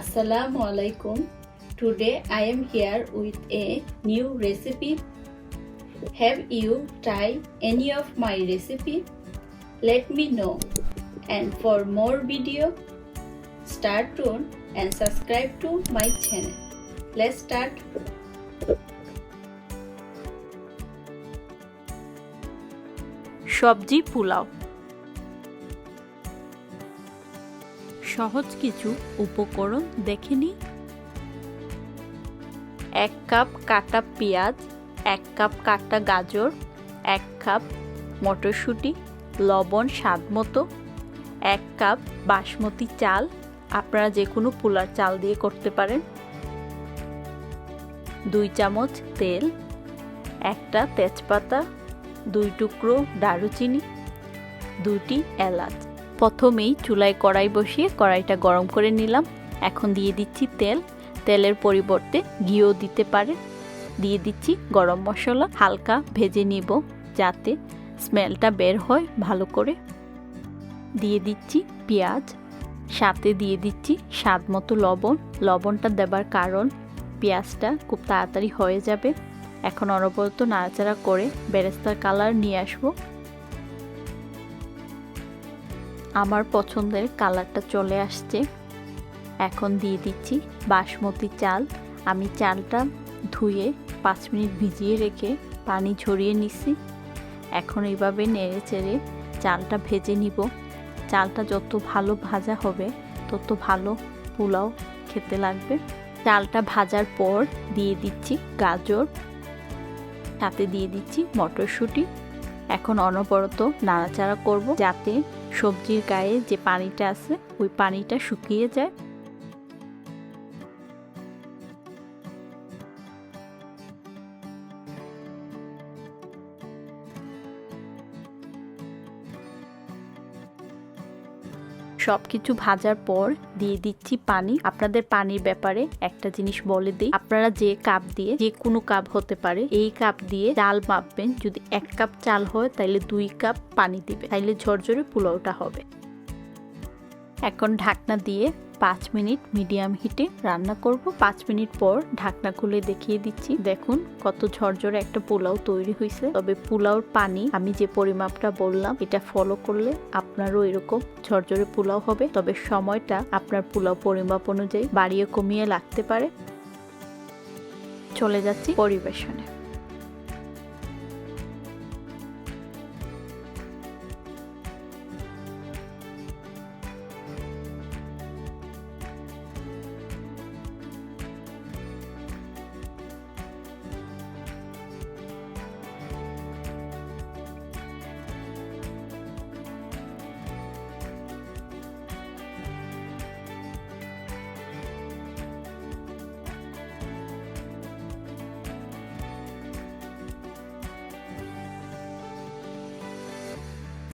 Assalamu alaikum. Today I am here with a new recipe. Have you tried any of my recipe? Let me know. And for more video, stay tuned and subscribe to my channel. Let's start. সবজি পোলাও। সহজ কিছু উপকরণ দেখে নিই। 1 cup কাটা পেঁয়াজ, 1 cup কাটা গাজর, 1 কাপ মটরশুঁটি, লবণ স্বাদমতো, 1 কাপ বাসমতি চাল, আপনারা যে কোনো পোলার চাল দিয়ে করতে পারেন, 2 চামচ তেল, 1টা তেজপাতা, 2 টুকরো দারুচিনি, 2টি এলাচ। প্রথমেই চুলায় কড়াই বসিয়ে কড়াইটা গরম করে নিলাম। এখন দিয়ে দিচ্ছি তেল, তেলের পরিবর্তে ঘিও দিতে পারেন। দিয়ে দিচ্ছি গরম মশলা, হালকা ভেজে নিব যাতে স্মেলটা বের হয় ভালো করে। দিয়ে দিচ্ছি পেঁয়াজ, সাথে দিয়ে দিচ্ছি স্বাদ মতো লবণ। লবণটা দেবার কারণ পেঁয়াজটা খুব তাড়াতাড়ি হয়ে যাবে। এখন অনবরত নাড়াচাড়া করে বেরেস্তার কালার নিয়ে আসবো। আমার পছন্দের কালারটা চলে আসছে। এখন দিয়ে দিচ্ছি বাসমতি চাল। আমি চালটা ধুয়ে 5 মিনিট ভিজিয়ে রেখে পানি ঝরিয়ে নিছি। এখন এইভাবে নেড়ে চেড়ে চালটা ভেজে নিব। চালটা যত ভালো ভাজা হবে তত ভালো পোলাও খেতে লাগবে। চালটা ভাজার পর দিয়ে দিচ্ছি গাজর, সাথে দিয়ে দিচ্ছি মটরশুঁটি। এখন অনবরত নাড়াচাড়া করব যাতে সবজির গায়ে যে পানিটা আছে ওই পানিটা শুকিয়ে যায়। সবকিছু ভাজার পর দিয়ে দিচ্ছি পানি। আপনাদের পানির ব্যাপারে একটা জিনিস বলে দিই, আপনারা যে কাপ দিয়ে, যে কোনো কাপ হতে পারে, এই কাপ দিয়ে চাল মাপবেন। যদি 1 কাপ চাল হয় তাহলে 2 কাপ পানি দিবে, তাইলে ঝরঝরে পোলাওটা হবে। এখন ঢাকনা দিয়ে 5 মিনিট মিডিয়াম হিটে রান্না করব। 5 মিনিট পর ঢাকনা খুলে দেখিয়ে দিচ্ছি। দেখুন কত ঝরঝরে একটা পোলাও তৈরি হয়েছে। তবে পোলাওর পানি আমি যে পরিমাপটা বললাম এটা ফলো করলে আপনারও এরকম ঝরঝরে পোলাও হবে। তবে সময়টা আপনার পোলাও পরিমাপ অনুযায়ী বাড়িয়ে কমিয়ে লাগতে পারে। চলে যাচ্ছি পরিবেশনে।